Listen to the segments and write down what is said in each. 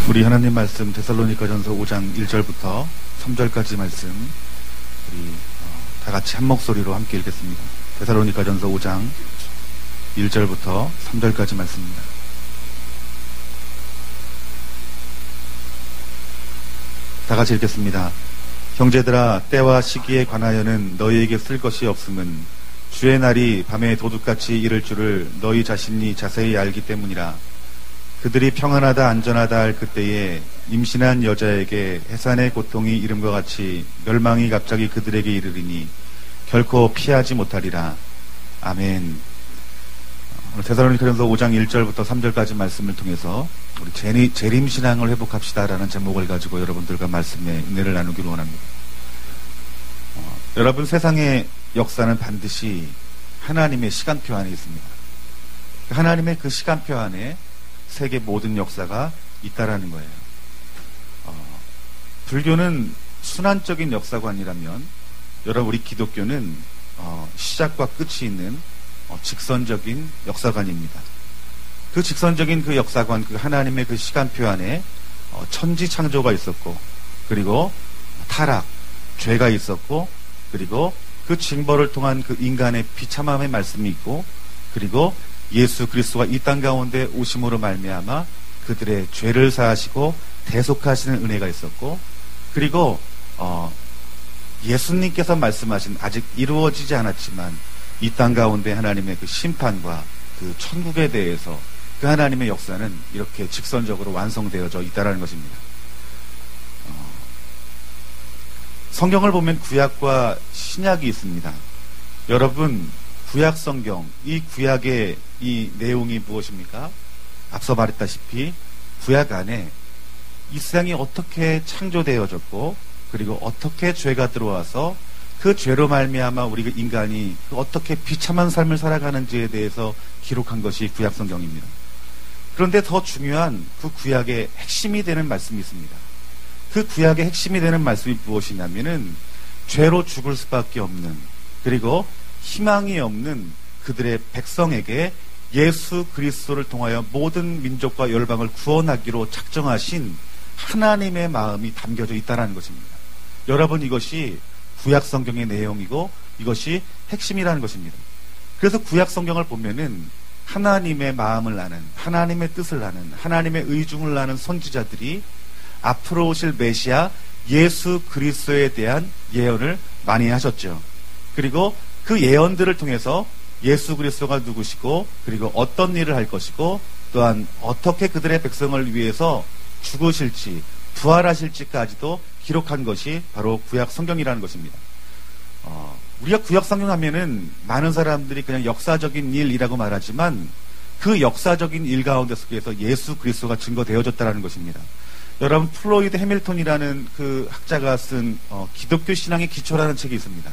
우리 하나님 말씀 데살로니가전서 5장 1절부터 3절까지 말씀 우리 다 같이 한 목소리로 함께 읽겠습니다. 데살로니가전서 5장 1절부터 3절까지 말씀입니다. 다 같이 읽겠습니다. 형제들아, 때와 시기에 관하여는 너희에게 쓸 것이 없음은 주의 날이 밤에 도둑같이 이를 줄을 너희 자신이 자세히 알기 때문이라. 그들이 평안하다 안전하다 할 그때에 임신한 여자에게 해산의 고통이 이름과 같이 멸망이 갑자기 그들에게 이르리니 결코 피하지 못하리라. 아멘. 오늘 데살로니가전서 5장 1절부터 3절까지 말씀을 통해서 우리 재림신앙을 회복합시다라는 제목을 가지고 여러분들과 말씀의 은혜를 나누기로 원합니다. 여러분, 세상의 역사는 반드시 하나님의 시간표 안에 있습니다. 하나님의 그 시간표 안에 세계 모든 역사가 있다라는 거예요. 불교는 순환적인 역사관이라면 여러분, 우리 기독교는 시작과 끝이 있는 직선적인 역사관입니다. 그 직선적인 그 역사관, 그 하나님의 그 시간표 안에 천지 창조가 있었고, 그리고 타락, 죄가 있었고, 그리고 그 징벌을 통한 그 인간의 비참함의 말씀이 있고, 그리고 예수 그리스도가 이 땅 가운데 오심으로 말미암아 그들의 죄를 사하시고 대속하시는 은혜가 있었고, 그리고 예수님께서 말씀하신 아직 이루어지지 않았지만 이 땅 가운데 하나님의 그 심판과 그 천국에 대해서 그 하나님의 역사는 이렇게 직선적으로 완성되어져 있다는 것입니다. 성경을 보면 구약과 신약이 있습니다. 여러분, 구약 성경, 이 구약의 이 내용이 무엇입니까? 앞서 말했다시피 구약 안에 이 세상이 어떻게 창조되어졌고, 그리고 어떻게 죄가 들어와서 그 죄로 말미암아 우리 인간이 어떻게 비참한 삶을 살아가는지에 대해서 기록한 것이 구약 성경입니다. 그런데 더 중요한 그 구약의 핵심이 되는 말씀이 있습니다. 그 구약의 핵심이 되는 말씀이 무엇이냐면은 죄로 죽을 수밖에 없는, 그리고 희망이 없는 그들의 백성에게 예수 그리스도를 통하여 모든 민족과 열방을 구원하기로 작정하신 하나님의 마음이 담겨져 있다는 것입니다. 여러분, 이것이 구약 성경의 내용이고 이것이 핵심이라는 것입니다. 그래서 구약 성경을 보면은 하나님의 마음을 아는, 하나님의 뜻을 아는, 하나님의 의중을 아는 선지자들이 앞으로 오실 메시아 예수 그리스도에 대한 예언을 많이 하셨죠. 그리고 그 예언들을 통해서 예수 그리스도가 누구시고, 그리고 어떤 일을 할 것이고, 또한 어떻게 그들의 백성을 위해서 죽으실지 부활하실지까지도 기록한 것이 바로 구약 성경이라는 것입니다. 우리가 구약 성경 하면은 많은 사람들이 그냥 역사적인 일이라고 말하지만 그 역사적인 일 가운데 속에서 예수 그리스도가 증거되어졌다는 것입니다. 여러분, 플로이드 해밀턴이라는 그 학자가 쓴 기독교 신앙의 기초라는 책이 있습니다.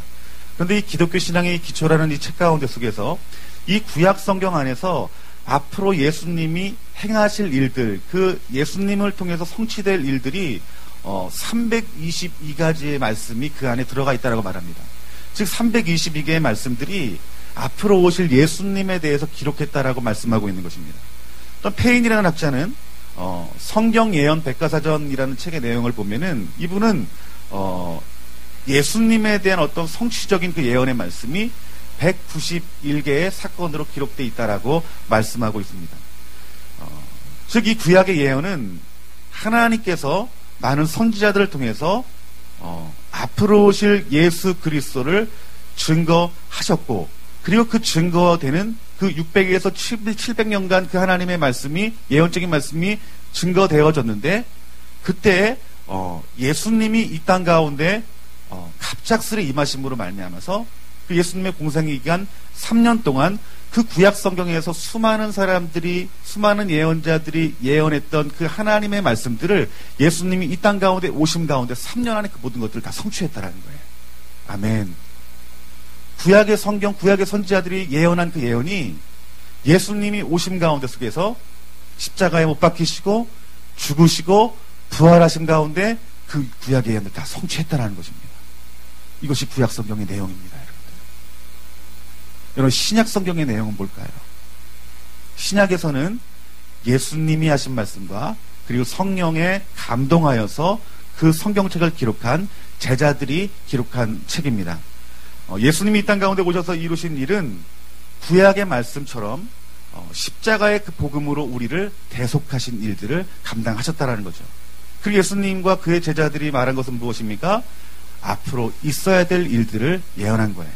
그런데 이 기독교 신앙의 기초라는 이 책 가운데 속에서 이 구약 성경 안에서 앞으로 예수님이 행하실 일들, 그 예수님을 통해서 성취될 일들이 322가지의 말씀이 그 안에 들어가 있다고 말합니다. 즉 322개의 말씀들이 앞으로 오실 예수님에 대해서 기록했다라고 말씀하고 있는 것입니다. 또 페인이라는 학자는 성경 예언 백과사전이라는 책의 내용을 보면은 이분은 예수님에 대한 어떤 성취적인 그 예언의 말씀이 191개의 사건으로 기록되어 있다라고 말씀하고 있습니다. 즉 이 구약의 예언은 하나님께서 많은 선지자들을 통해서 앞으로 오실 예수 그리스도를 증거하셨고, 그리고 그 증거되는 그 600에서 700년간 그 하나님의 말씀이, 예언적인 말씀이 증거되어졌는데, 그때 예수님이 이 땅 가운데 갑작스레 임하심으로 말미암아서 그 예수님의 공생의 기간 3년 동안 그 구약 성경에서 수많은 사람들이, 수많은 예언자들이 예언했던 그 하나님의 말씀들을 예수님이 이 땅 가운데 오심 가운데 3년 안에 그 모든 것들을 다 성취했다라는 거예요. 아멘. 구약의 성경, 구약의 선지자들이 예언한 그 예언이 예수님이 오심 가운데 속에서 십자가에 못 박히시고 죽으시고 부활하신 가운데 그 구약의 예언을 다 성취했다라는 것입니다. 이것이 구약 성경의 내용입니다, 여러분들. 여러분, 신약 성경의 내용은 뭘까요? 신약에서는 예수님이 하신 말씀과 그리고 성령에 감동하여서 그 성경책을 기록한 제자들이 기록한 책입니다. 예수님이 이 땅 가운데 오셔서 이루신 일은 구약의 말씀처럼 십자가의 그 복음으로 우리를 대속하신 일들을 감당하셨다라는 거죠. 그리고 예수님과 그의 제자들이 말한 것은 무엇입니까? 앞으로 있어야 될 일들을 예언한 거예요.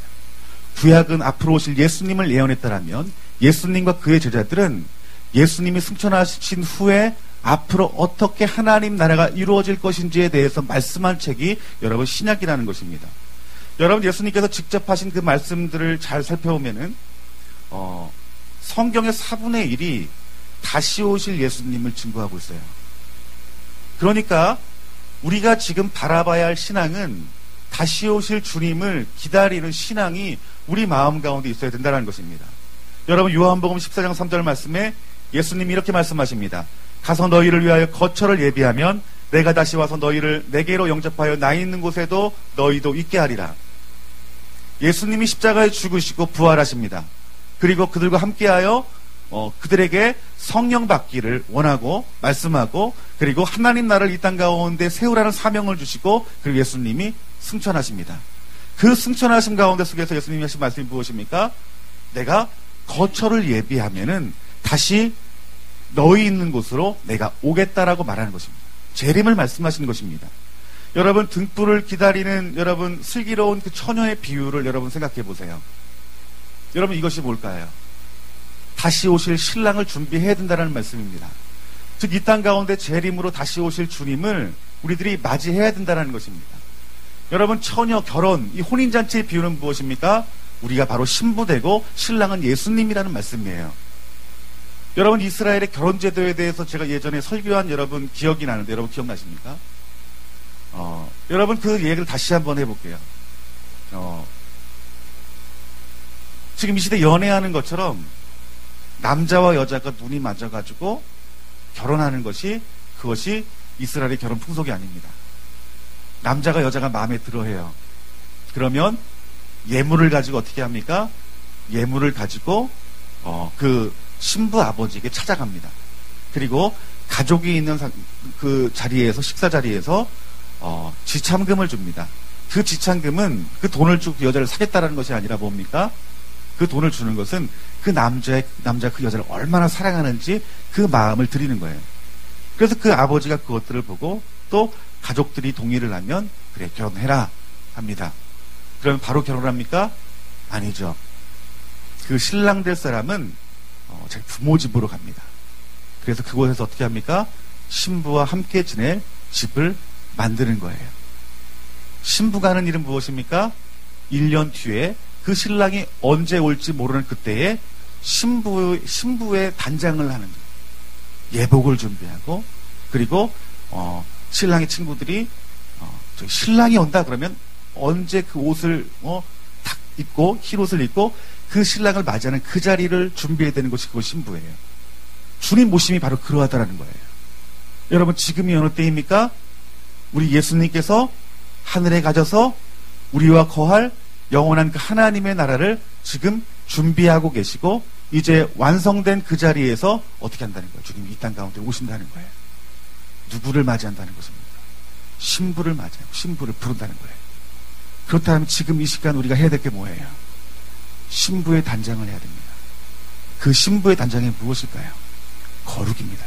구약은 앞으로 오실 예수님을 예언했다라면 예수님과 그의 제자들은 예수님이 승천하신 후에 앞으로 어떻게 하나님 나라가 이루어질 것인지에 대해서 말씀한 책이 여러분 신약이라는 것입니다. 여러분 예수님께서 직접 하신 그 말씀들을 잘 살펴보면은 성경의 4분의 1이 다시 오실 예수님을 증거하고 있어요. 그러니까 우리가 지금 바라봐야 할 신앙은 다시 오실 주님을 기다리는 신앙이 우리 마음 가운데 있어야 된다는 것입니다. 여러분 요한복음 14장 3절 말씀에 예수님이 이렇게 말씀하십니다. 가서 너희를 위하여 거처를 예비하면 내가 다시 와서 너희를 내게로 영접하여 나 있는 곳에도 너희도 있게 하리라. 예수님이 십자가에 죽으시고 부활하십니다. 그리고 그들과 함께하여 그들에게 성령 받기를 원하고 말씀하고 그리고 하나님 나라를 이 땅 가운데 세우라는 사명을 주시고 그리고 예수님이 승천하십니다. 그 승천하심 가운데 속에서 예수님이 하신 말씀이 무엇입니까? 내가 거처를 예비하면은 다시 너희 있는 곳으로 내가 오겠다라고 말하는 것입니다. 재림을 말씀하시는 것입니다. 여러분 등불을 기다리는 여러분 슬기로운 그 처녀의 비유를 여러분 생각해 보세요. 여러분 이것이 뭘까요? 다시 오실 신랑을 준비해야 된다는 말씀입니다. 즉 이 땅 가운데 재림으로 다시 오실 주님을 우리들이 맞이해야 된다는 것입니다. 여러분 처녀 결혼 이 혼인잔치의 비유는 무엇입니까? 우리가 바로 신부되고 신랑은 예수님이라는 말씀이에요. 여러분 이스라엘의 결혼제도에 대해서 제가 예전에 설교한 여러분 기억이 나는데 여러분 기억나십니까? 여러분 그 얘기를 다시 한번 해볼게요. 지금 이 시대 연애하는 것처럼 남자와 여자가 눈이 맞아가지고 결혼하는 것이 그것이 이스라엘의 결혼 풍속이 아닙니다. 남자가 여자가 마음에 들어해요. 그러면 예물을 가지고 어떻게 합니까? 예물을 가지고 그 신부 아버지에게 찾아갑니다. 그리고 가족이 있는 그 자리에서 식사 자리에서 지참금을 줍니다. 그 지참금은 그 돈을 주고 그 여자를 사겠다라는 것이 아니라 뭡니까? 그 돈을 주는 것은 그 남자 그 여자를 얼마나 사랑하는지 그 마음을 드리는 거예요. 그래서 그 아버지가 그것들을 보고 또 가족들이 동의를 하면 그래 결혼해라 합니다. 그러면 바로 결혼합니까? 아니죠. 그 신랑 될 사람은 제 부모 집으로 갑니다. 그래서 그곳에서 어떻게 합니까? 신부와 함께 지낼 집을 만드는 거예요. 신부가 하는 일은 무엇입니까? 1년 뒤에 그 신랑이 언제 올지 모르는 그때에 신부의 단장을 하는 거예요. 예복을 준비하고 그리고 신랑의 친구들이 신랑이 온다 그러면 언제 그 옷을 딱 입고 흰옷을 입고 그 신랑을 맞이하는 그 자리를 준비해야 되는 것이 그것이 신부예요. 주님 모심이 바로 그러하다라는 거예요. 여러분 지금이 어느 때입니까? 우리 예수님께서 하늘에 가셔서 우리와 거할 영원한 그 하나님의 나라를 지금 준비하고 계시고 이제 완성된 그 자리에서 어떻게 한다는 거예요? 주님이 이 땅 가운데 오신다는 거예요. 누구를 맞이한다는 것입니다. 신부를 맞이하고 신부를 부른다는 거예요. 그렇다면 지금 이 시간 우리가 해야 될 게 뭐예요? 신부의 단장을 해야 됩니다. 그 신부의 단장이 무엇일까요? 거룩입니다.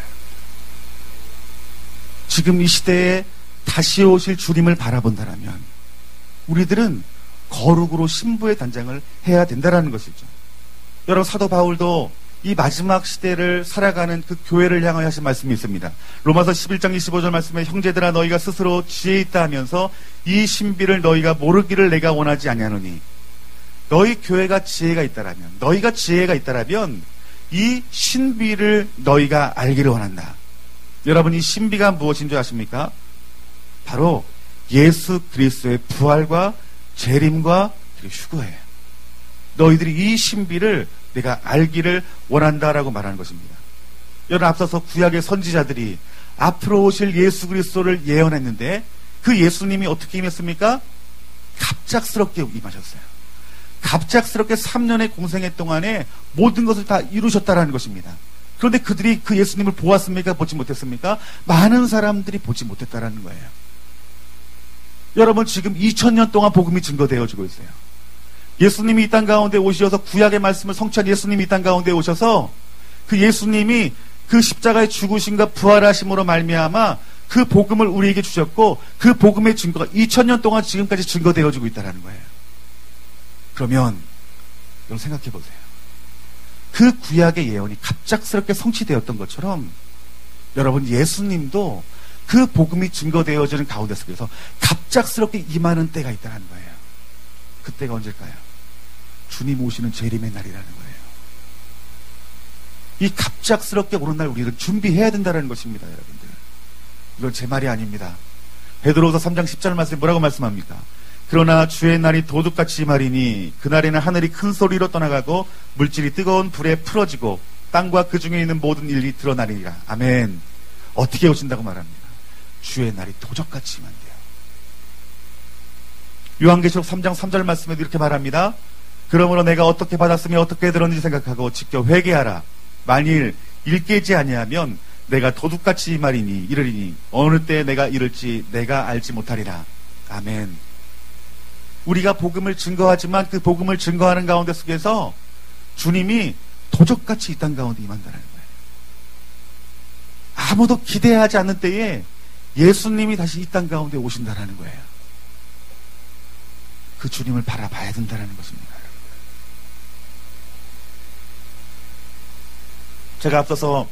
지금 이 시대에 다시 오실 주님을 바라본다면 우리들은 거룩으로 신부의 단장을 해야 된다는 것이죠. 여러분 사도 바울도 이 마지막 시대를 살아가는 그 교회를 향하여 하신 말씀이 있습니다. 로마서 11장 25절 말씀에 형제들아 너희가 스스로 지혜 있다 하면서 이 신비를 너희가 모르기를 내가 원하지 아니하노니 너희 교회가 지혜가 있다라면 너희가 지혜가 있다라면 이 신비를 너희가 알기를 원한다. 여러분 이 신비가 무엇인 줄 아십니까? 바로 예수 그리스도의 부활과 재림과 그리고 휴거예요. 너희들이 이 신비를 내가 알기를 원한다라고 말하는 것입니다. 여러분 앞서서 구약의 선지자들이 앞으로 오실 예수 그리스도를 예언했는데 그 예수님이 어떻게 임했습니까? 갑작스럽게 임하셨어요. 갑작스럽게 3년의 공생애 동안에 모든 것을 다 이루셨다라는 것입니다. 그런데 그들이 그 예수님을 보았습니까? 보지 못했습니까? 많은 사람들이 보지 못했다라는 거예요. 여러분, 지금 2000년 동안 복음이 증거되어지고 있어요. 예수님이 이 땅 가운데 오셔서 구약의 말씀을 성취한 예수님이 이 땅 가운데 오셔서 그 예수님이 그 십자가의 죽으심과 부활하심으로 말미암아 그 복음을 우리에게 주셨고 그 복음의 증거가 2000년 동안 지금까지 증거되어지고 있다는 거예요. 그러면 여러분 생각해 보세요. 그 구약의 예언이 갑작스럽게 성취되었던 것처럼 여러분 예수님도 그 복음이 증거되어지는 가운데 속에서 갑작스럽게 임하는 때가 있다는 거예요. 그때가 언제일까요? 주님 오시는 재림의 날이라는 거예요. 이 갑작스럽게 오는 날 우리는 준비해야 된다는 것입니다. 여러분들, 이건 제 말이 아닙니다. 베드로후서 3장 10절 말씀에 뭐라고 말씀합니까? 그러나 주의 날이 도둑같이 임하리니 그날에는 하늘이 큰 소리로 떠나가고 물질이 뜨거운 불에 풀어지고 땅과 그 중에 있는 모든 일이 드러나리라. 아멘. 어떻게 오신다고 말합니다? 주의 날이 도적같이 임한대요. 요한계시록 3장 3절 말씀에도 이렇게 말합니다. 그러므로 내가 어떻게 받았으며 어떻게 들었는지 생각하고 직접 회개하라. 만일 일깨지 아니하면 내가 도둑같이 임하리니 이르리니 어느 때 내가 이를지 내가 알지 못하리라. 아멘. 우리가 복음을 증거하지만 그 복음을 증거하는 가운데 속에서 주님이 도적같이 이 땅 가운데 임한다는 거예요. 아무도 기대하지 않는 때에 예수님이 다시 이 땅 가운데 오신다는 거예요. 그 주님을 바라봐야 된다는 것입니다. 제가 앞서서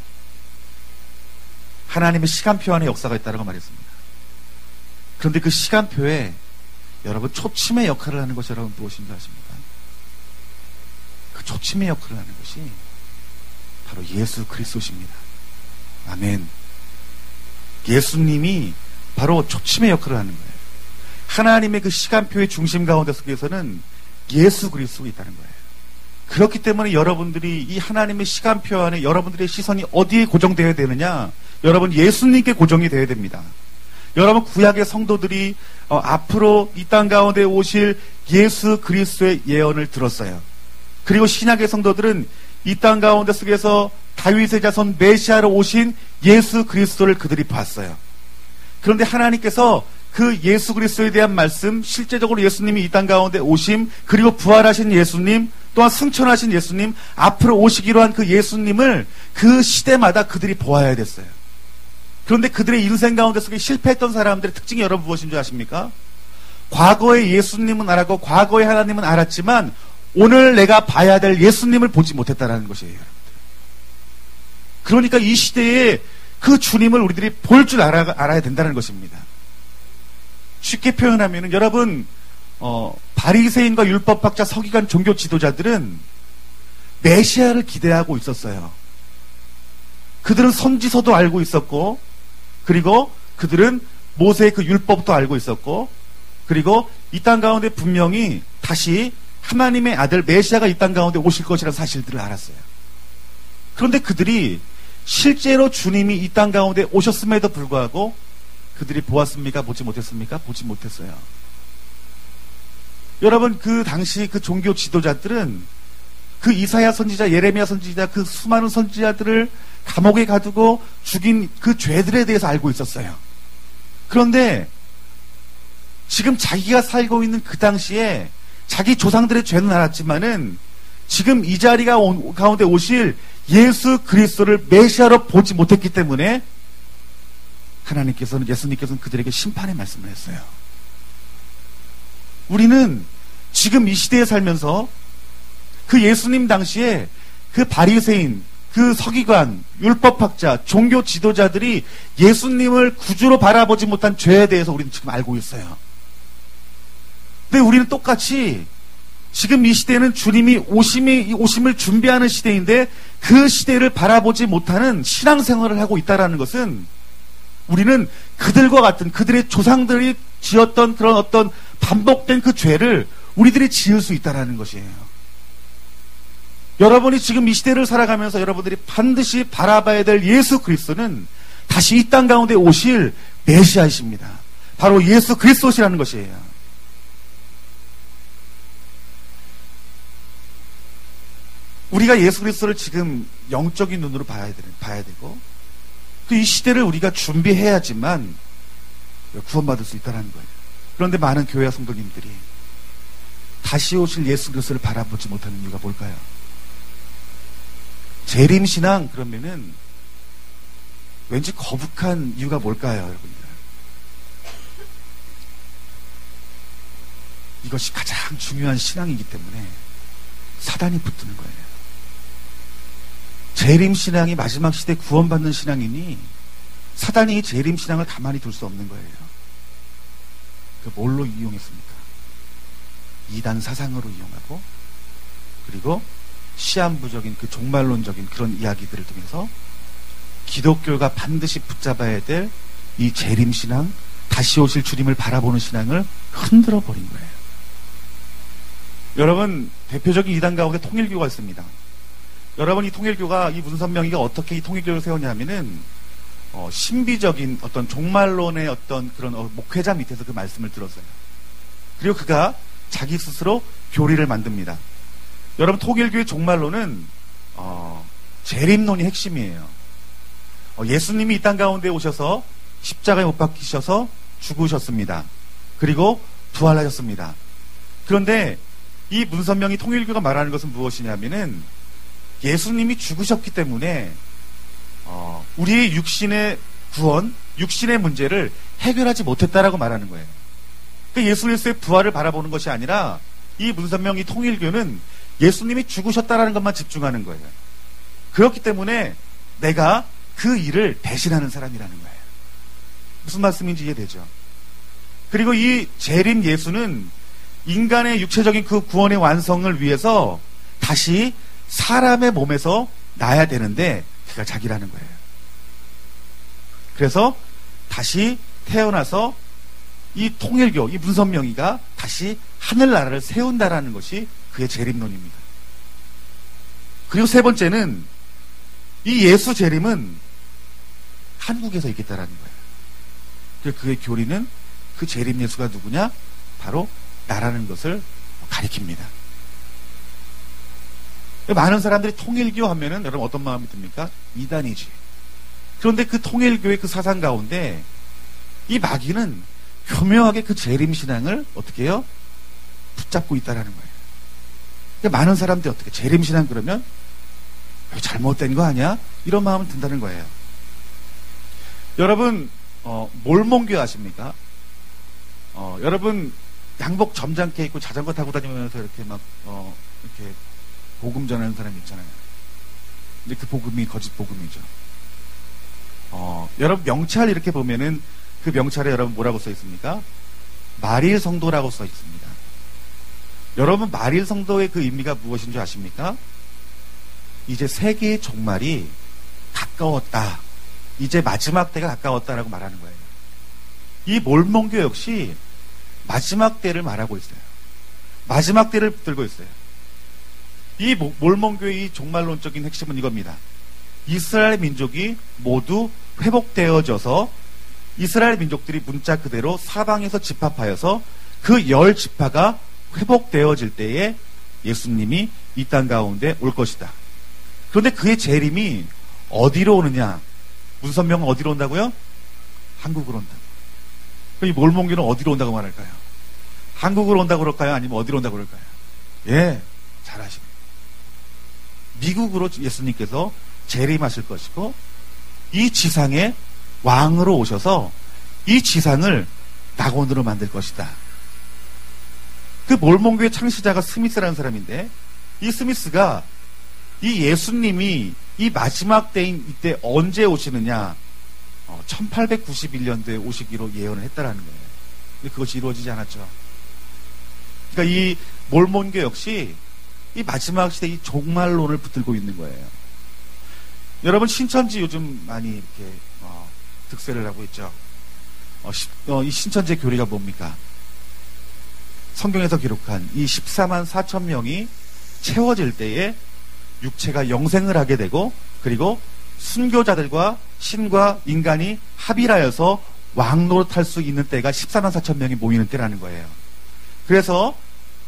하나님의 시간표 안에 역사가 있다고 말했습니다. 그런데 그 시간표에 여러분 초침의 역할을 하는 것이 여러분 무엇인지 아십니까? 그 초침의 역할을 하는 것이 바로 예수 그리스도십니다. 아멘. 예수님이 바로 초침의 역할을 하는 거예요. 하나님의 그 시간표의 중심 가운데 속에서는 예수 그리스도가 있다는 거예요. 그렇기 때문에 여러분들이 이 하나님의 시간표 안에 여러분들의 시선이 어디에 고정되어야 되느냐? 여러분 예수님께 고정이 되어야 됩니다. 여러분 구약의 성도들이 앞으로 이 땅 가운데 오실 예수 그리스도의 예언을 들었어요. 그리고 신약의 성도들은 이 땅 가운데 속에서 다윗의 자손 메시아로 오신 예수 그리스도를 그들이 봤어요. 그런데 하나님께서 그 예수 그리스도에 대한 말씀, 실제적으로 예수님이 이 땅 가운데 오심, 그리고 부활하신 예수님, 또한 승천하신 예수님, 앞으로 오시기로 한 그 예수님을 그 시대마다 그들이 보아야 됐어요. 그런데 그들의 인생 가운데 속에 실패했던 사람들의 특징이 여러분 무엇인 줄 아십니까? 과거의 예수님은 알았고 과거의 하나님은 알았지만 오늘 내가 봐야 될 예수님을 보지 못했다는 것이에요. 여러분들. 그러니까 이 시대에 그 주님을 우리들이 볼 줄 알아야 된다는 것입니다. 쉽게 표현하면 여러분 바리새인과 율법학자 서기관 종교 지도자들은 메시아를 기대하고 있었어요. 그들은 선지서도 알고 있었고 그리고 그들은 모세의 그 율법도 알고 있었고 그리고 이 땅 가운데 분명히 다시 하나님의 아들 메시아가 이 땅 가운데 오실 것이라는 사실들을 알았어요. 그런데 그들이 실제로 주님이 이 땅 가운데 오셨음에도 불구하고 그들이 보았습니까? 보지 못했습니까? 보지 못했어요. 여러분 그 당시 그 종교 지도자들은 그 이사야 선지자, 예레미야 선지자, 그 수많은 선지자들을 감옥에 가두고 죽인 그 죄들에 대해서 알고 있었어요. 그런데 지금 자기가 살고 있는 그 당시에 자기 조상들의 죄는 알았지만은 지금 이 자리가 가운데 오실 예수 그리스도를 메시아로 보지 못했기 때문에 예수님께서는 그들에게 심판의 말씀을 했어요. 우리는 지금 이 시대에 살면서 그 예수님 당시에 그 바리새인, 그 서기관, 율법학자, 종교 지도자들이 예수님을 구주로 바라보지 못한 죄에 대해서 우리는 지금 알고 있어요. 근데 우리는 똑같이 지금 이 시대는 주님이 오심을 준비하는 시대인데 그 시대를 바라보지 못하는 신앙생활을 하고 있다는 것은 우리는 그들과 같은 그들의 조상들이 지었던 그런 어떤 반복된 그 죄를 우리들이 지을 수 있다는 것이에요. 여러분이 지금 이 시대를 살아가면서 여러분들이 반드시 바라봐야 될 예수 그리스도는 다시 이 땅 가운데 오실 메시아이십니다. 바로 예수 그리스도시라는 것이에요. 우리가 예수 그리스도를 지금 영적인 눈으로 봐야 되고, 또 이 시대를 우리가 준비해야지만 구원받을 수 있다는 거예요. 그런데 많은 교회 성도님들이 다시 오실 예수 그리스도를 바라보지 못하는 이유가 뭘까요? 재림신앙 그러면은 왠지 거북한 이유가 뭘까요, 여러분들? 이것이 가장 중요한 신앙이기 때문에 사단이 붙드는 거예요. 재림신앙이 마지막 시대 구원받는 신앙이니 사단이 이 재림신앙을 가만히 둘 수 없는 거예요. 그 뭘로 이용했습니까? 이단 사상으로 이용하고, 그리고 시한부적인 그 종말론적인 그런 이야기들을 통해서 기독교가 반드시 붙잡아야 될 이 재림신앙, 다시 오실 주님을 바라보는 신앙을 흔들어 버린 거예요. 여러분, 대표적인 이단 가운데 통일교가 있습니다. 여러분, 이 통일교가, 이 문선명이가 어떻게 이 통일교를 세웠냐면은 신비적인 어떤 종말론의 어떤 그런 목회자 밑에서 그 말씀을 들었어요. 그리고 그가 자기 스스로 교리를 만듭니다. 여러분, 통일교의 종말론은 재림론이 핵심이에요. 예수님이 이 땅 가운데 오셔서 십자가에 못 박히셔서 죽으셨습니다. 그리고 부활하셨습니다. 그런데 이 문선명이 통일교가 말하는 것은 무엇이냐면은 예수님이 죽으셨기 때문에 우리의 육신의 구원, 육신의 문제를 해결하지 못했다라고 말하는 거예요. 그러니까 예수 그리스도의 부활을 바라보는 것이 아니라 이 문선명이 통일교는 예수님이 죽으셨다라는 것만 집중하는 거예요. 그렇기 때문에 내가 그 일을 대신하는 사람이라는 거예요. 무슨 말씀인지 이해되죠? 그리고 이 재림 예수는 인간의 육체적인 그 구원의 완성을 위해서 다시 사람의 몸에서 나야 되는데 그가 자기라는 거예요. 그래서 다시 태어나서 이 통일교, 이 문선명이가 다시 하늘나라를 세운다라는 것이 그의 재림론입니다. 그리고 세 번째는 이 예수 재림은 한국에서 있겠다라는 거예요. 그의 교리는 그 재림 예수가 누구냐? 바로 나라는 것을 가리킵니다. 많은 사람들이 통일교 하면은 여러분 어떤 마음이 듭니까? 이단이지. 그런데 그 통일교의 그 사상 가운데 이 마귀는 교묘하게 그 재림신앙을 어떻게 해요? 붙잡고 있다라는 거예요. 그러니까 많은 사람들이 어떻게 재림신앙 그러면 잘못된 거 아니야? 이런 마음은 든다는 거예요. 여러분 몰몬교 아십니까? 여러분 양복 점잖게 입고 자전거 타고 다니면서 이렇게 막 이렇게 복음 전하는 사람이 있잖아요. 근데 그 복음이 거짓 복음이죠. 여러분 명찰 이렇게 보면은 그 명찰에 여러분 뭐라고 써 있습니까? 마릴 성도라고 써 있습니다. 여러분 마릴 성도의 그 의미가 무엇인 줄 아십니까? 이제 세계의 종말이 가까웠다. 이제 마지막 때가 가까웠다라고 말하는 거예요. 이 몰몬교 역시 마지막 때를 말하고 있어요. 마지막 때를 붙들고 있어요. 이 몰몬교의 이 종말론적인 핵심은 이겁니다. 이스라엘 민족이 모두 회복되어져서 이스라엘 민족들이 문자 그대로 사방에서 집합하여서 그 10지파가 회복되어질 때에 예수님이 이 땅 가운데 올 것이다. 그런데 그의 재림이 어디로 오느냐? 문선명은 어디로 온다고요? 한국으로 온다. 이 몰몬교는 어디로 온다고 말할까요? 한국으로 온다고 그럴까요? 아니면 어디로 온다고 그럴까요? 예, 잘 아십니다. 미국으로 예수님께서 재림하실 것이고 이 지상에 왕으로 오셔서 이 지상을 낙원으로 만들 것이다. 그 몰몬교의 창시자가 스미스라는 사람인데 이 스미스가 이 예수님이 이 마지막 때인 이때 언제 오시느냐 1891년도에 오시기로 예언을 했다라는 거예요. 근데 그것이 이루어지지 않았죠. 그러니까 이 몰몬교 역시 이 마지막 시대 이 종말론을 붙들고 있는 거예요. 여러분 신천지 요즘 많이 이렇게 득세를 하고 있죠. 이 신천지 교리가 뭡니까? 성경에서 기록한 이 14만 4천 명이 채워질 때에 육체가 영생을 하게 되고 그리고 순교자들과 신과 인간이 합일하여서 왕노릇할 수 있는 때가 14만 4천 명이 모이는 때라는 거예요. 그래서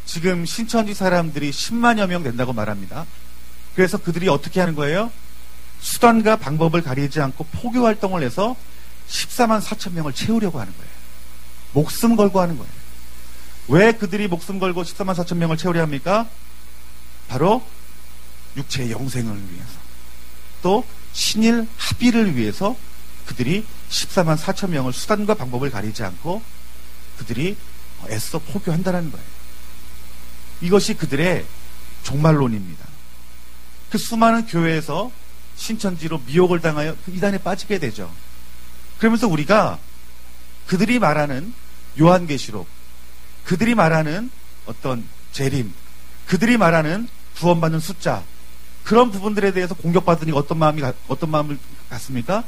지금 신천지 사람들이 10만여 명 된다고 말합니다. 그래서 그들이 어떻게 하는 거예요? 수단과 방법을 가리지 않고 포교 활동을 해서 14만 4천 명을 채우려고 하는 거예요. 목숨 걸고 하는 거예요. 왜 그들이 목숨 걸고 14만 4천 명을 채우려 합니까? 바로 육체의 영생을 위해서, 또 신일 합의를 위해서 그들이 14만 4천 명을 수단과 방법을 가리지 않고 그들이 애써 포교한다는 거예요. 이것이 그들의 종말론입니다. 그 수많은 교회에서 신천지로 미혹을 당하여 그 이단에 빠지게 되죠. 그러면서 우리가 그들이 말하는 요한계시록, 그들이 말하는 어떤 재림, 그들이 말하는 구원받는 숫자, 그런 부분들에 대해서 공격받으니 어떤 마음을 갖습니까?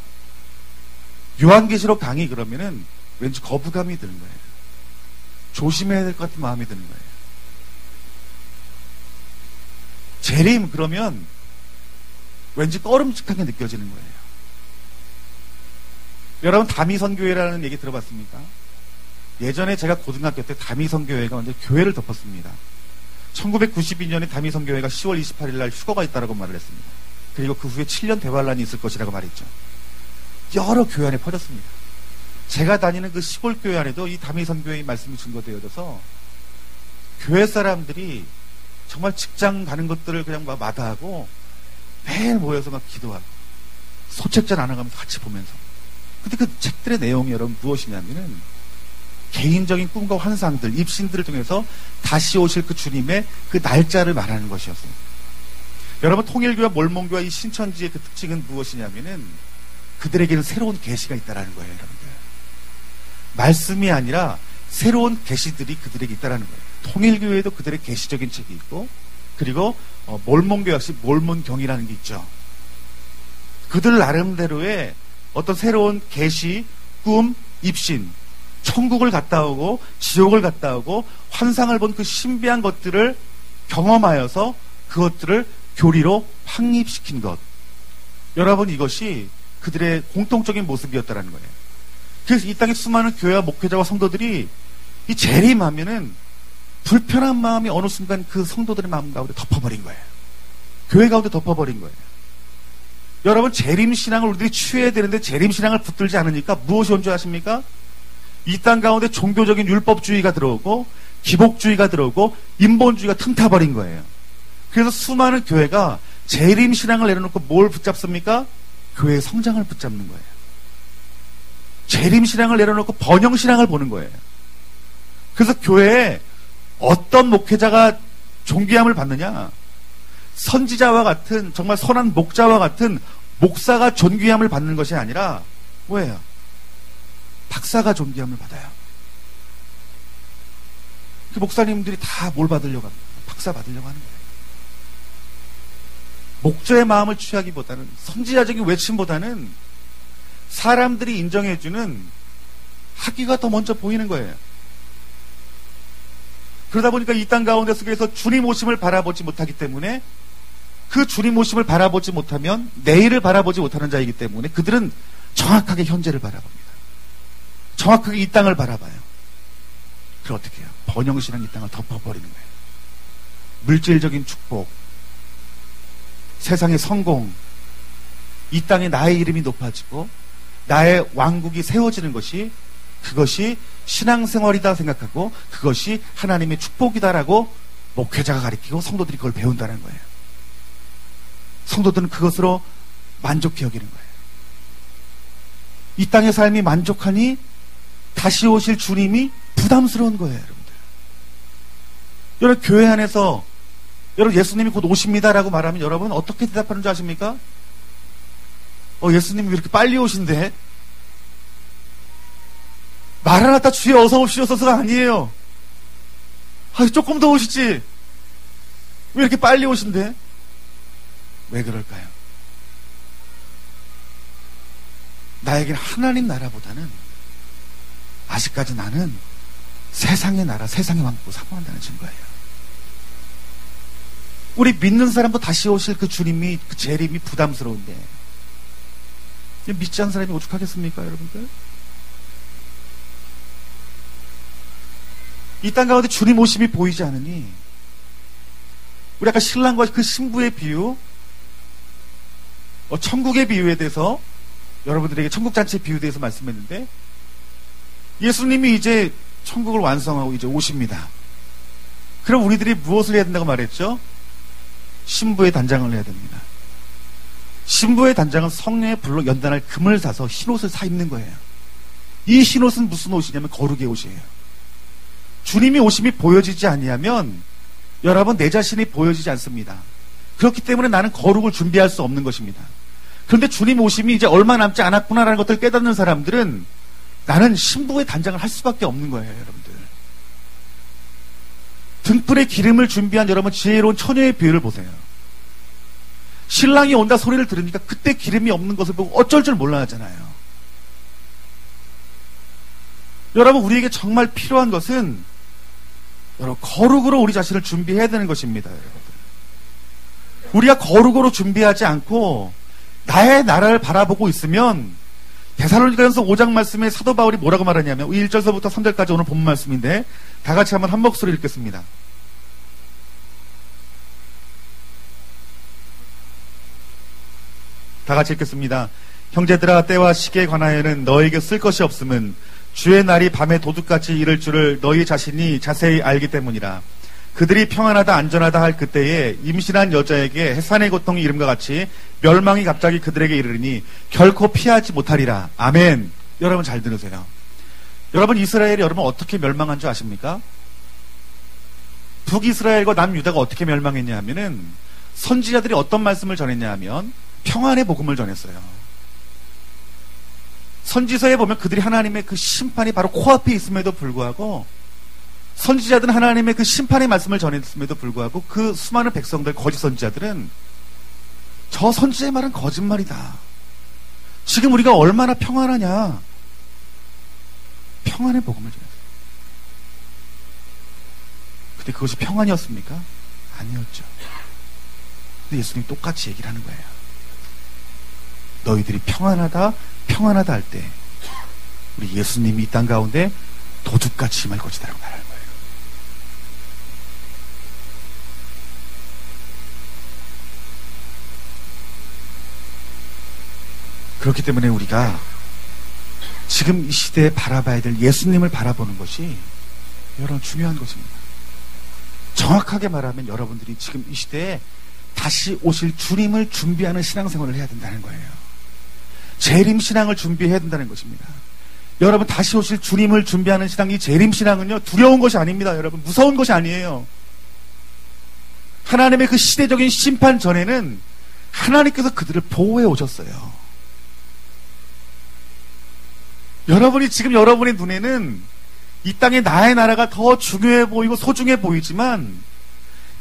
요한계시록 강의 그러면은 왠지 거부감이 드는 거예요. 조심해야 될 것 같은 마음이 드는 거예요. 재림 그러면 왠지 꺼름직하게 느껴지는 거예요. 여러분 다미선교회라는 얘기 들어봤습니까? 예전에 제가 고등학교 때 다미선교회가 완전 교회를 덮었습니다. 1992년에 다미선교회가 10월 28일 날 휴거가 있다라고 말을 했습니다. 그리고 그 후에 7년 대환란이 있을 것이라고 말했죠. 여러 교회 안에 퍼졌습니다. 제가 다니는 그 시골 교회 안에도 이 다미선교회의 말씀이 증거되어져서 교회 사람들이 정말 직장 가는 것들을 그냥 막 마다하고 매일 모여서 막 기도하고 소책자 나눠가면서 같이 보면서, 근데 그 책들의 내용이 여러분 무엇이냐면은 개인적인 꿈과 환상들, 입신들을 통해서 다시 오실 그 주님의 그 날짜를 말하는 것이었습니다. 여러분 통일교와 몰몬교와 이 신천지의 그 특징은 무엇이냐면은 그들에게는 새로운 계시가 있다라는 거예요, 여러분들. 말씀이 아니라 새로운 계시들이 그들에게 있다라는 거예요. 통일교회도 그들의 계시적인 책이 있고, 그리고 몰몬교 역시 몰몬경이라는 게 있죠. 그들 나름대로의 어떤 새로운 계시, 꿈, 입신, 천국을 갔다 오고 지옥을 갔다 오고 환상을 본 그 신비한 것들을 경험하여서 그것들을 교리로 확립시킨 것. 여러분, 이것이 그들의 공통적인 모습이었다는 거예요. 그래서 이 땅의 수많은 교회와 목회자와 성도들이 이 재림하면은 불편한 마음이 어느 순간 그 성도들의 마음 가운데 덮어버린 거예요. 교회 가운데 덮어버린 거예요. 여러분, 재림신앙을 우리들이 취해야 되는데 재림신앙을 붙들지 않으니까 무엇이 온 줄 아십니까? 이 땅 가운데 종교적인 율법주의가 들어오고 기복주의가 들어오고 인본주의가 틈타버린 거예요. 그래서 수많은 교회가 재림신앙을 내려놓고 뭘 붙잡습니까? 교회의 성장을 붙잡는 거예요. 재림신앙을 내려놓고 번영신앙을 보는 거예요. 그래서 교회에 어떤 목회자가 존귀함을 받느냐? 선지자와 같은, 정말 선한 목자와 같은 목사가 존귀함을 받는 것이 아니라 뭐예요? 박사가 존귀함을 받아요. 그 목사님들이 다 뭘 받으려고 합니다. 박사 받으려고 하는 거예요. 목자의 마음을 취하기보다는, 선지자적인 외침보다는 사람들이 인정해주는 학위가 더 먼저 보이는 거예요. 그러다 보니까 이 땅 가운데 속에서 주님 오심을 바라보지 못하기 때문에, 그 주님 오심을 바라보지 못하면 내일을 바라보지 못하는 자이기 때문에 그들은 정확하게 현재를 바라봅니다. 정확하게 이 땅을 바라봐요. 그럼 어떻게 해요? 번영신앙 이 땅을 덮어버리는 거예요. 물질적인 축복, 세상의 성공, 이 땅에 나의 이름이 높아지고 나의 왕국이 세워지는 것이, 그것이 신앙생활이다 생각하고 그것이 하나님의 축복이다라고 목회자가 가르치고 성도들이 그걸 배운다는 거예요. 성도들은 그것으로 만족해 여기는 거예요. 이 땅의 삶이 만족하니 다시 오실 주님이 부담스러운 거예요, 여러분들. 여러분, 교회 안에서 여러분 예수님이 곧 오십니다라고 말하면 여러분 어떻게 대답하는 줄 아십니까? 예수님이 왜 이렇게 빨리 오신대? 마라나타 주여 어서 오시옵소서가 아니에요. 조금 더 오시지. 왜 이렇게 빨리 오신대? 왜 그럴까요? 나에겐 하나님 나라보다는 아직까지 나는 세상의 나라, 세상의 왕국을 사모한다는 증거예요. 우리 믿는 사람도 다시 오실 그 주님이, 그 재림이 부담스러운데 믿지 않는 사람이 오죽하겠습니까, 여러분들? 이 땅 가운데 주님 오심이 보이지 않으니, 우리 아까 신랑과 그 신부의 비유, 천국의 비유에 대해서 여러분들에게 천국잔치의 비유에 대해서 말씀했는데 예수님이 이제 천국을 완성하고 이제 오십니다. 그럼 우리들이 무엇을 해야 된다고 말했죠? 신부의 단장을 해야 됩니다. 신부의 단장은 성령의 불로 연단할 금을 사서 흰옷을 사 입는 거예요. 이 흰옷은 무슨 옷이냐면 거룩의 옷이에요. 주님이 오심이 보여지지 아니하면 여러분 내 자신이 보여지지 않습니다. 그렇기 때문에 나는 거룩을 준비할 수 없는 것입니다. 그런데 주님 오심이 이제 얼마 남지 않았구나라는 것을 깨닫는 사람들은 나는 신부의 단장을 할 수밖에 없는 거예요. 여러분들 등불에 기름을 준비한 여러분 지혜로운 처녀의 비유를 보세요. 신랑이 온다 소리를 들으니까 그때 기름이 없는 것을 보고 어쩔 줄 몰라 하잖아요. 여러분 우리에게 정말 필요한 것은 여러분 거룩으로 우리 자신을 준비해야 되는 것입니다. 여러분. 우리가 거룩으로 준비하지 않고 나의 나라를 바라보고 있으면 데살로니가전서 5장 말씀에 사도 바울이 뭐라고 말하냐면 1절서부터 3절까지 오늘 본 말씀인데 다 같이 한번 한 목소리 읽겠습니다. 다 같이 읽겠습니다. 형제들아 때와 시기에 관하여는 너에게 쓸 것이 없음은 주의 날이 밤에 도둑같이 이를 줄을 너희 자신이 자세히 알기 때문이라. 그들이 평안하다 안전하다 할 그때에 임신한 여자에게 해산의 고통이 이름과 같이 멸망이 갑자기 그들에게 이르리니 결코 피하지 못하리라. 아멘. 여러분 잘 들으세요. 여러분 이스라엘이 여러분 어떻게 멸망한 줄 아십니까? 북이스라엘과 남유다가 어떻게 멸망했냐 하면은 선지자들이 어떤 말씀을 전했냐 하면 평안의 복음을 전했어요. 선지서에 보면 그들이 하나님의 그 심판이 바로 코앞에 있음에도 불구하고 선지자들은 하나님의 그 심판의 말씀을 전했음에도 불구하고 그 수많은 백성들 거짓 선지자들은 저 선지자의 말은 거짓말이다. 지금 우리가 얼마나 평안하냐. 평안의 복음을 전했어요. 근데 그것이 평안이었습니까? 아니었죠. 근데 예수님이 똑같이 얘기를 하는 거예요. 너희들이 평안하다 할 때 우리 예수님이 이 땅 가운데 도둑같이 임할 것이다라고 말하는 거예요. 그렇기 때문에 우리가 지금 이 시대에 바라봐야 될 예수님을 바라보는 것이 여러분 중요한 것입니다. 정확하게 말하면 여러분들이 지금 이 시대에 다시 오실 주님을 준비하는 신앙생활을 해야 된다는 거예요. 재림신앙을 준비해야 된다는 것입니다. 여러분 다시 오실 주님을 준비하는 신앙, 이 재림신앙은요 두려운 것이 아닙니다. 여러분 무서운 것이 아니에요. 하나님의 그 시대적인 심판 전에는 하나님께서 그들을 보호해 오셨어요. 여러분이 지금 여러분의 눈에는 이 땅에 나의 나라가 더 중요해 보이고 소중해 보이지만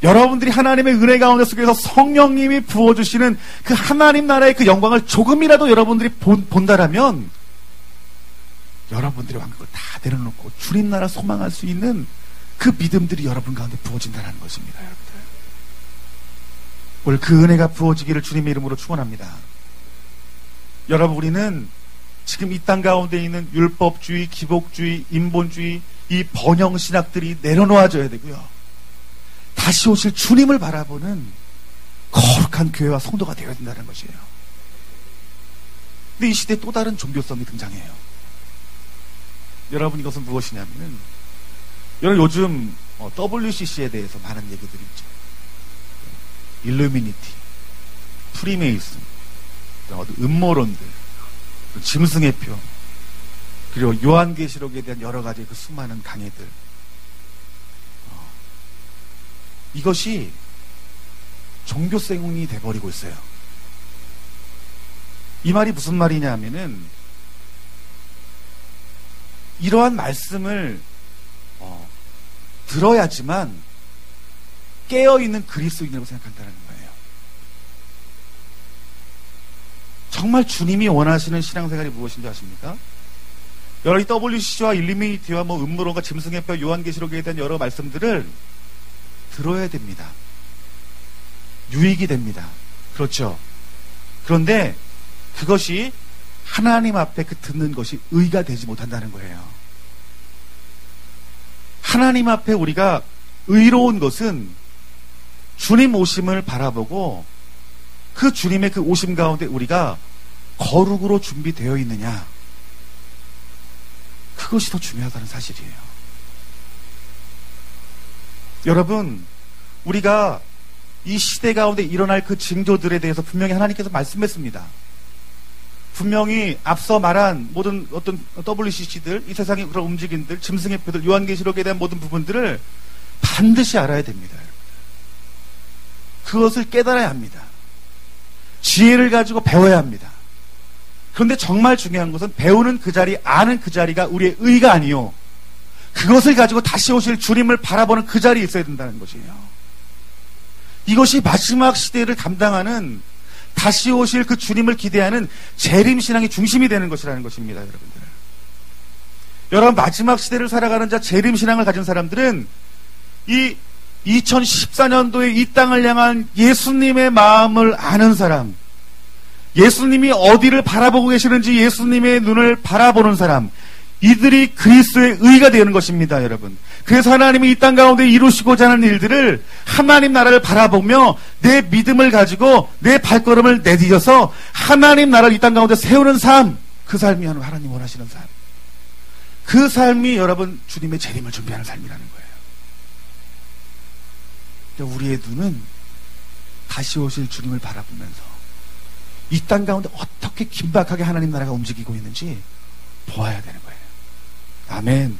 여러분들이 하나님의 은혜 가운데 속에서 성령님이 부어주시는 그 하나님 나라의 그 영광을 조금이라도 여러분들이 본다라면 여러분들의 왕국을 다 내려놓고 주님 나라 소망할 수 있는 그 믿음들이 여러분 가운데 부어진다는 것입니다. 여러분들 오늘 그 은혜가 부어지기를 주님의 이름으로 축원합니다. 여러분 우리는 지금 이 땅 가운데 있는 율법주의, 기복주의, 인본주의 이 번영신학들이 내려놓아져야 되고요. 다시 오실 주님을 바라보는 거룩한 교회와 성도가 되어야 된다는 것이에요. 근데 이 시대에 또 다른 종교성이 등장해요. 여러분 이것은 무엇이냐면은 여러분 요즘 WCC에 대해서 많은 얘기들이 있죠. 일루미니티, 프리메이슨, 음모론들, 짐승의 표, 그리고 요한계시록에 대한 여러 가지 그 수많은 강의들, 이것이 종교생활이 돼버리고 있어요. 이 말이 무슨 말이냐 하면은 이러한 말씀을 들어야지만 깨어있는 그리스도인이라고 생각한다는 거예요. 정말 주님이 원하시는 신앙생활이 무엇인지 아십니까? 여러 WCC와 일루미니티와 음모론과 짐승의 뼈, 요한계시록에 대한 여러 말씀들을 들어야 됩니다. 유익이 됩니다. 그렇죠? 그런데 그것이 하나님 앞에 그 듣는 것이 의가 되지 못한다는 거예요. 하나님 앞에 우리가 의로운 것은 주님 오심을 바라보고 그 주님의 그 오심 가운데 우리가 거룩으로 준비되어 있느냐, 그것이 더 중요하다는 사실이에요. 여러분, 우리가 이 시대 가운데 일어날 그 징조들에 대해서 분명히 하나님께서 말씀했습니다. 분명히 앞서 말한 모든 어떤 WCC들, 이 세상의 그런 움직임들, 짐승의 표들, 요한계시록에 대한 모든 부분들을 반드시 알아야 됩니다. 그것을 깨달아야 합니다. 지혜를 가지고 배워야 합니다. 그런데 정말 중요한 것은 배우는 그 자리, 아는 그 자리가 우리의 의가 아니요, 그것을 가지고 다시 오실 주님을 바라보는 그 자리에 있어야 된다는 것이에요. 이것이 마지막 시대를 감당하는, 다시 오실 그 주님을 기대하는 재림신앙의 중심이 되는 것이라는 것입니다. 여러분들, 여러분, 마지막 시대를 살아가는 자, 재림신앙을 가진 사람들은 이 2014년도에 이 땅을 향한 예수님의 마음을 아는 사람, 예수님이 어디를 바라보고 계시는지 예수님의 눈을 바라보는 사람, 이들이 그리스도의 의가 되는 것입니다. 여러분, 그래서 하나님이 이 땅 가운데 이루시고자 하는 일들을, 하나님 나라를 바라보며 내 믿음을 가지고 내 발걸음을 내디뎌서 하나님 나라를 이 땅 가운데 세우는 삶, 그 삶이 하나님 원하시는 삶, 그 삶이 여러분 주님의 재림을 준비하는 삶이라는 거예요. 그러니까 우리의 눈은 다시 오실 주님을 바라보면서 이 땅 가운데 어떻게 긴박하게 하나님 나라가 움직이고 있는지 보아야 되는 거예요. 아멘.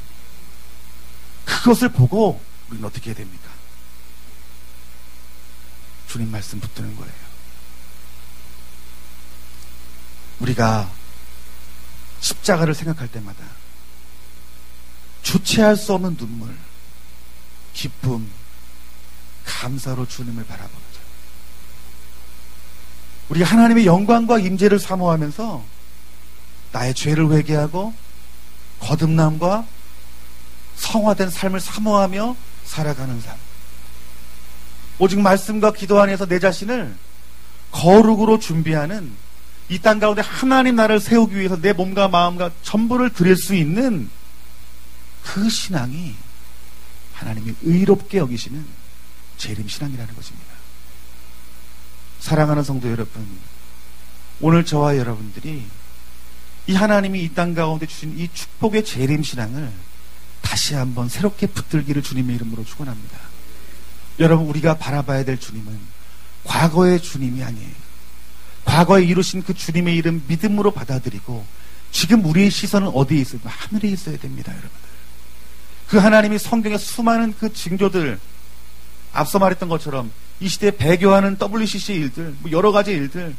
그것을 보고 우리는 어떻게 해야 됩니까? 주님 말씀 붙드는 거예요. 우리가 십자가를 생각할 때마다 주체할 수 없는 눈물, 기쁨, 감사로 주님을 바라보는 자, 우리가 하나님의 영광과 임재를 사모하면서 나의 죄를 회개하고 거듭남과 성화된 삶을 사모하며 살아가는 삶, 오직 말씀과 기도 안에서 내 자신을 거룩으로 준비하는, 이 땅 가운데 하나님 나라를 세우기 위해서 내 몸과 마음과 전부를 드릴 수 있는 그 신앙이 하나님이 의롭게 여기시는 재림신앙이라는 것입니다. 사랑하는 성도 여러분, 오늘 저와 여러분들이 이 하나님이 이 땅 가운데 주신 이 축복의 재림신앙을 다시 한번 새롭게 붙들기를 주님의 이름으로 축원합니다. 여러분, 우리가 바라봐야 될 주님은 과거의 주님이 아니에요. 과거에 이루신 그 주님의 이름 믿음으로 받아들이고 지금 우리의 시선은 어디에 있어요? 하늘에 있어야 됩니다. 여러분들, 그 하나님이 성경의 수많은 그 징조들, 앞서 말했던 것처럼 이 시대에 배교하는 WCC 일들, 여러 가지 일들,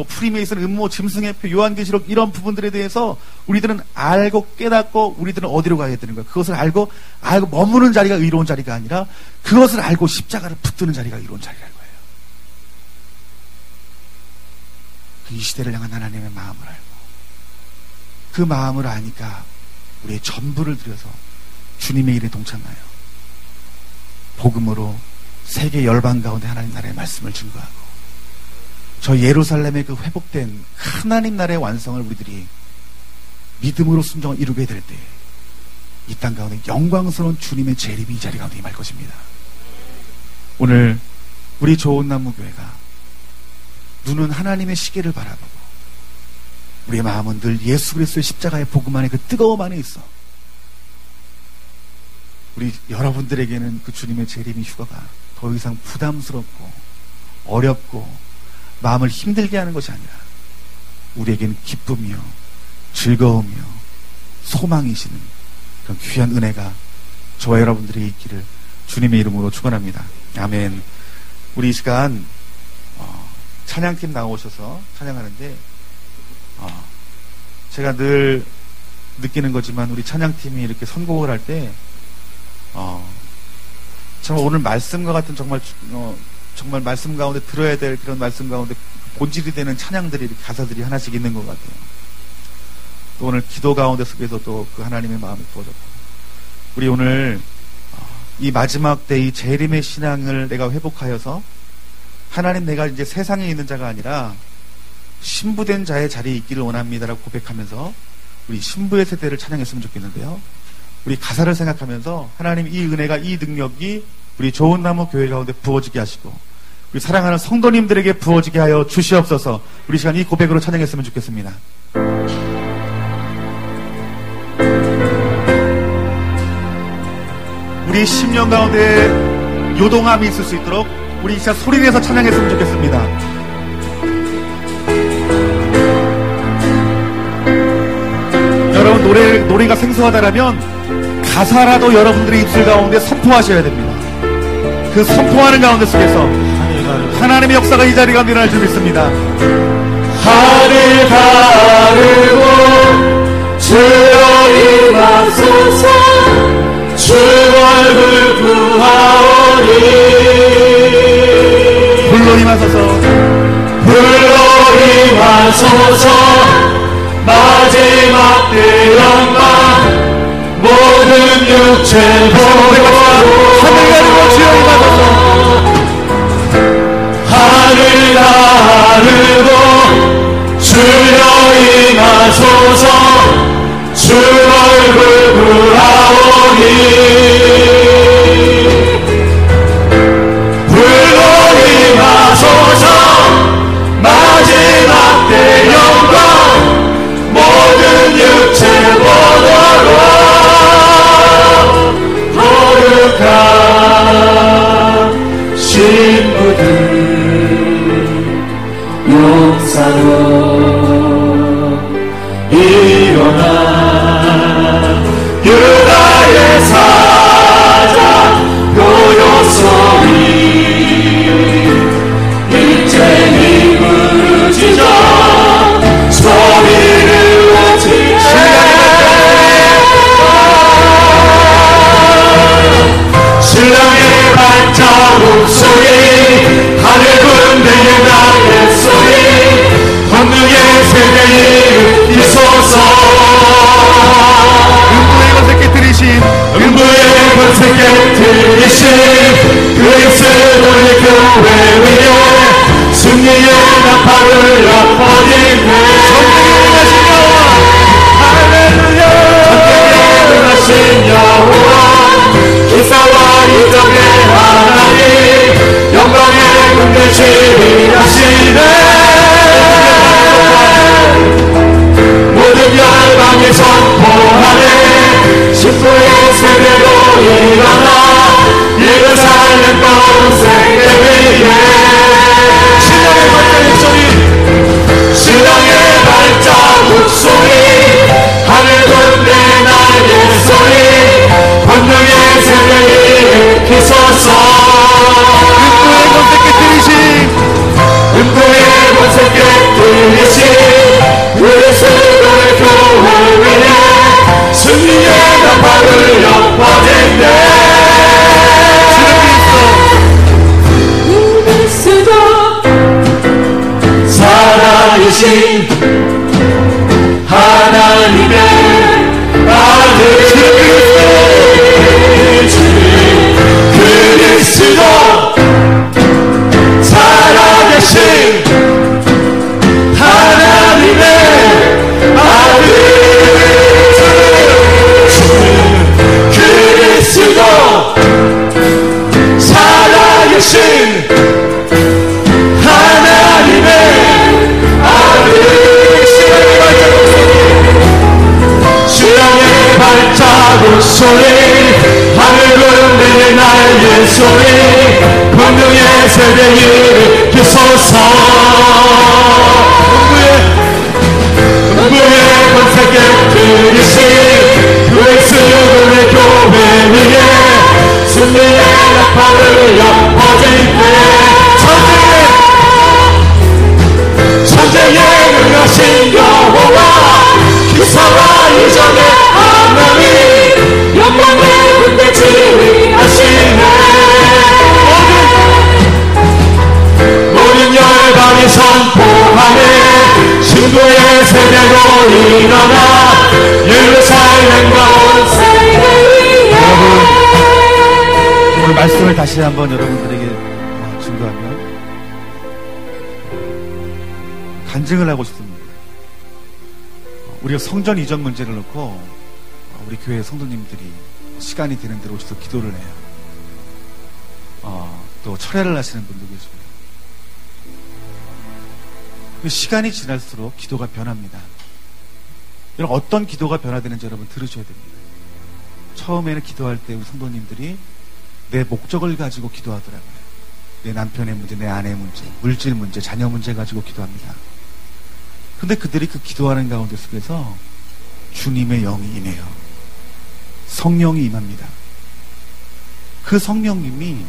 프리메이슨, 음모, 짐승의 표, 요한계시록, 이런 부분들에 대해서 우리들은 알고 깨닫고 우리들은 어디로 가야 되는 거야? 그것을 알고 머무는 자리가 의로운 자리가 아니라 그것을 알고 십자가를 붙드는 자리가 의로운 자리라는 거예요. 이 시대를 향한 하나님의 마음을 알고 그 마음을 아니까 우리의 전부를 들여서 주님의 일에 동참하여 복음으로 세계 열방 가운데 하나님 나라의 말씀을 증거하고 저 예루살렘의 그 회복된 하나님 나라의 완성을 우리들이 믿음으로 순종을 이루게 될 때 이 땅 가운데 영광스러운 주님의 재림이 이 자리 가운데 임할 것입니다. 오늘 우리 좋은 나무 교회가 눈은 하나님의 시계를 바라보고 우리의 마음은 늘 예수 그리스도의 십자가의 복음 안에 그 뜨거움 안에 있어. 우리 여러분들에게는 그 주님의 재림의 휴가가 더 이상 부담스럽고 어렵고 마음을 힘들게 하는 것이 아니라 우리에게는 기쁨이요 즐거움이요 소망이시는 그런 귀한 은혜가 저와 여러분들이 있기를 주님의 이름으로 축원합니다. 아멘. 우리 이 시간 찬양팀 나오셔서 찬양하는데 제가 늘 느끼는 거지만 우리 찬양팀이 이렇게 선곡을 할 때 정말 오늘 말씀과 같은 정말 말씀 가운데 들어야 될 그런 말씀 가운데 본질이 되는 찬양들이, 가사들이 하나씩 있는 것 같아요. 또 오늘 기도 가운데 속에서 또 그 하나님의 마음이 부어졌고, 우리 오늘 이 마지막 때 이 재림의 신앙을 내가 회복하여서 하나님, 내가 이제 세상에 있는 자가 아니라 신부된 자의 자리에 있기를 원합니다라고 고백하면서 우리 신부의 세대를 찬양했으면 좋겠는데요. 우리 가사를 생각하면서 하나님 이 은혜가, 이 능력이 우리 좋은 나무 교회 가운데 부어지게 하시고 우리 사랑하는 성도님들에게 부어지게 하여 주시옵소서. 우리 시간 이 고백으로 찬양했으면 좋겠습니다. 우리 심령 가운데 요동함이 있을 수 있도록 우리 이 시간 소리내서 찬양했으면 좋겠습니다. 여러분 노래가 생소하다라면 가사라도 여러분들의 입술 가운데 선포하셔야 됩니다. 그 선포하는 가운데 속에서 하나님의 역사가 이 자리 가운데 일어날 줄 믿습니다. 하늘 가르고 주여 임하소서 주 얼굴 구하오니 불로 임하소서 불로 임하소서 마지막 때 영광 모든 육체 보고 하늘 가르고 주여 임하소서 하늘 가르고 주여 임하소서 주 얼굴 구하오니 불로 임하소서 마지막 때 영광 모든 육체 보도록 거룩한 신부들 용사로 일어나 유다의 사자 요요소리 일제히 부르짖어 소리를 외치네 신랑의 발자국 소리 하늘 군대의 나의 소리 권능의 세대에 일으키소서 음부의 권세 깨뜨리신 그리스도의 교회 위에 승리의 나팔을 엿보이네 할렐루야 전쟁에 능하신 여호와 기사와 이적의 하나님 영광의 군대 지휘하시네 모든 열방에 선포하네 신부의 세대로 일어나 예루살렘 번색에 위해 신랑의 발자국 소리 하늘 군대 날개 소리 권능의 세대에 일으키소서 음부의 권세 깨뜨리신 그리스도의 교회 위에 승리의 나팔을 엿보이네 그리스도 살아계신 하나님의 아들 그리스도 살아계신 하나님의 아들 그리스도 살아계신 하나님의 아들 신랑의 발자국 소리 하늘 군대의 날개 소리 권능의 세대에 일으키소서 음부의 권세 깨뜨리신 그리스도의 교회 위에 승리의 나팔을 엿보이네 전쟁에 능하신 여호와 기사와 이적의 하나님 영광의 군대 지휘하시네 모든 열방이 선포하네 신부의 세대로 일어나 예루살렘과 온 세계 위에 오늘 말씀을 다시 한번 여러분들에게 증거하면 간증을 하고 싶습니다. 우리가 성전 이전 문제를 놓고 우리 교회 성도님들이 시간이 되는 대로 오셔서 기도를 해요. 또 철회를 하시는 분도 계시고요. 시간이 지날수록 기도가 변합니다. 여러분, 어떤 기도가 변화되는지 여러분 들으셔야 됩니다. 처음에는 기도할 때 우리 성도님들이 내 목적을 가지고 기도하더라고요. 내 남편의 문제, 내 아내의 문제, 물질 문제, 자녀 문제 가지고 기도합니다. 근데 그들이 그 기도하는 가운데 속에서 주님의 영이 임해요. 성령이 임합니다. 그 성령님이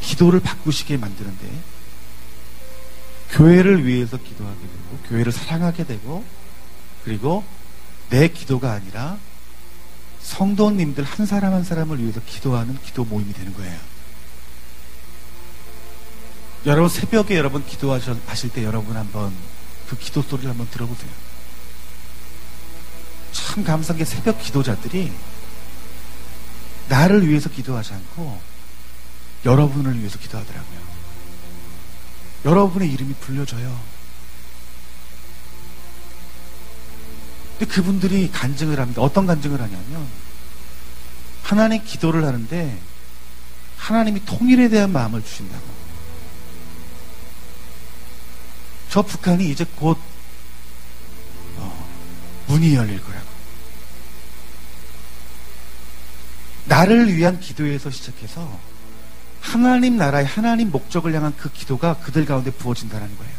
기도를 바꾸시게 만드는데 교회를 위해서 기도하게 되고 교회를 사랑하게 되고 그리고 내 기도가 아니라 성도님들 한 사람 한 사람을 위해서 기도하는 기도 모임이 되는 거예요. 여러분 새벽에 여러분 기도하실 때 여러분 한번 그 기도 소리를 한번 들어보세요. 참 감사한 게 새벽 기도자들이 나를 위해서 기도하지 않고 여러분을 위해서 기도하더라고요. 여러분의 이름이 불려져요. 근데 그분들이 간증을 합니다. 어떤 간증을 하냐면 하나님 기도를 하는데 하나님이 통일에 대한 마음을 주신다고. 저 북한이 이제 곧 문이 열릴 거라고. 나를 위한 기도에서 시작해서 하나님 나라의 하나님 목적을 향한 그 기도가 그들 가운데 부어진다는 거예요.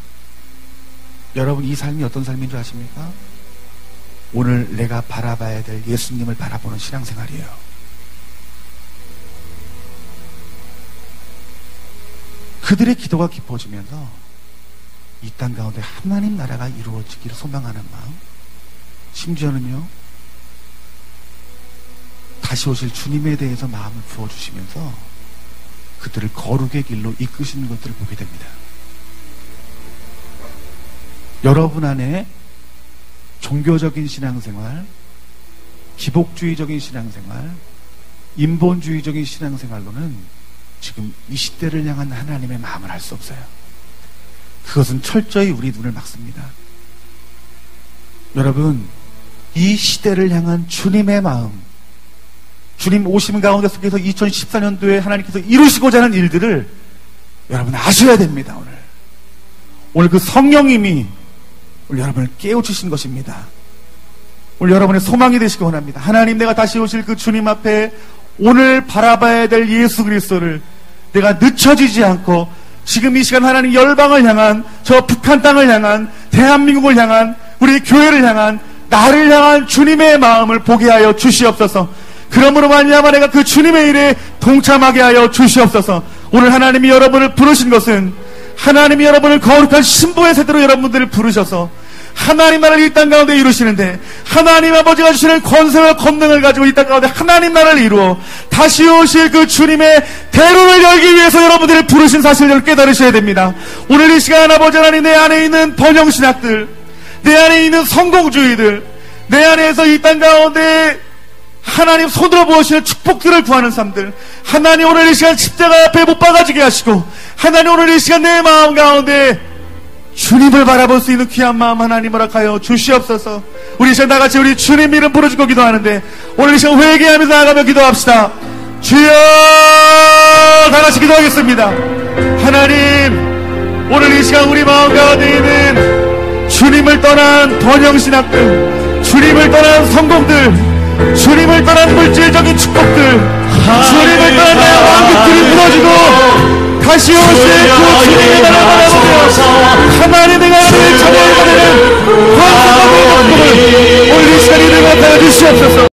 여러분 이 삶이 어떤 삶인 줄 아십니까? 오늘 내가 바라봐야 될 예수님을 바라보는 신앙생활이에요. 그들의 기도가 깊어지면서 이 땅 가운데 하나님 나라가 이루어지기를 소망하는 마음, 심지어는요 다시 오실 주님에 대해서 마음을 부어주시면서 그들을 거룩의 길로 이끄시는 것들을 보게 됩니다. 여러분 안에 종교적인 신앙생활, 기복주의적인 신앙생활, 인본주의적인 신앙생활로는 지금 이 시대를 향한 하나님의 마음을 알 수 없어요. 그것은 철저히 우리 눈을 막습니다. 여러분, 이 시대를 향한 주님의 마음, 주님 오심 가운데 속에서 2014년도에 하나님께서 이루시고자 하는 일들을 여러분 아셔야 됩니다. 오늘 그 성령님이 오늘 여러분을 깨우치신 것입니다. 오늘 여러분의 소망이 되시기 원합니다. 하나님, 내가 다시 오실 그 주님 앞에 오늘 바라봐야 될 예수 그리스도를 내가 늦춰지지 않고 지금 이 시간 하나님 열방을 향한, 저 북한 땅을 향한, 대한민국을 향한, 우리 교회를 향한, 나를 향한 주님의 마음을 보게 하여 주시옵소서. 그러므로 말미암아 내가 그 주님의 일에 동참하게 하여 주시옵소서. 오늘 하나님이 여러분을 부르신 것은 하나님이 여러분을 거룩한 신부의 세대로 여러분들을 부르셔서 하나님 나라를 이 땅 가운데 이루시는데, 하나님 아버지가 주시는 권세와 권능을 가지고 이 땅 가운데 하나님 나라를 이루어 다시 오실 그 주님의 대로를 열기 위해서 여러분들을 부르신 사실을 깨달으셔야 됩니다. 오늘 이 시간 아버지 하나님, 내 안에 있는 번영신학들, 내 안에 있는 성공주의들, 내 안에서 이 땅 가운데 하나님 손으로 부으시는 축복들을 구하는 삶들, 하나님 오늘 이 시간 십자가 앞에 못 박아지게 하시고, 하나님 오늘 이 시간 내 마음 가운데 주님을 바라볼 수 있는 귀한 마음 하나님 허락하여 주시옵소서. 우리 이 시간 다같이 우리 주님 이름 부르짖고 기도하는데 오늘 이 시간 회개하면서 나가며 기도합시다. 주여, 다같이 기도하겠습니다. 하나님, 오늘 이 시간 우리 마음 가운데 있는 주님을 떠난 번영신학들, 주님을 떠난 성공들, 주님을 떠난 물질적인 축복들, 주님을 떠난 나의 왕국들이 무너지고 다시 오실 그 주님의 나라를 바라보며 하나님 내가 하나님의 자녀가 되는 권세가 되는 것들을 오늘 이 시간에 내가 주시옵소서.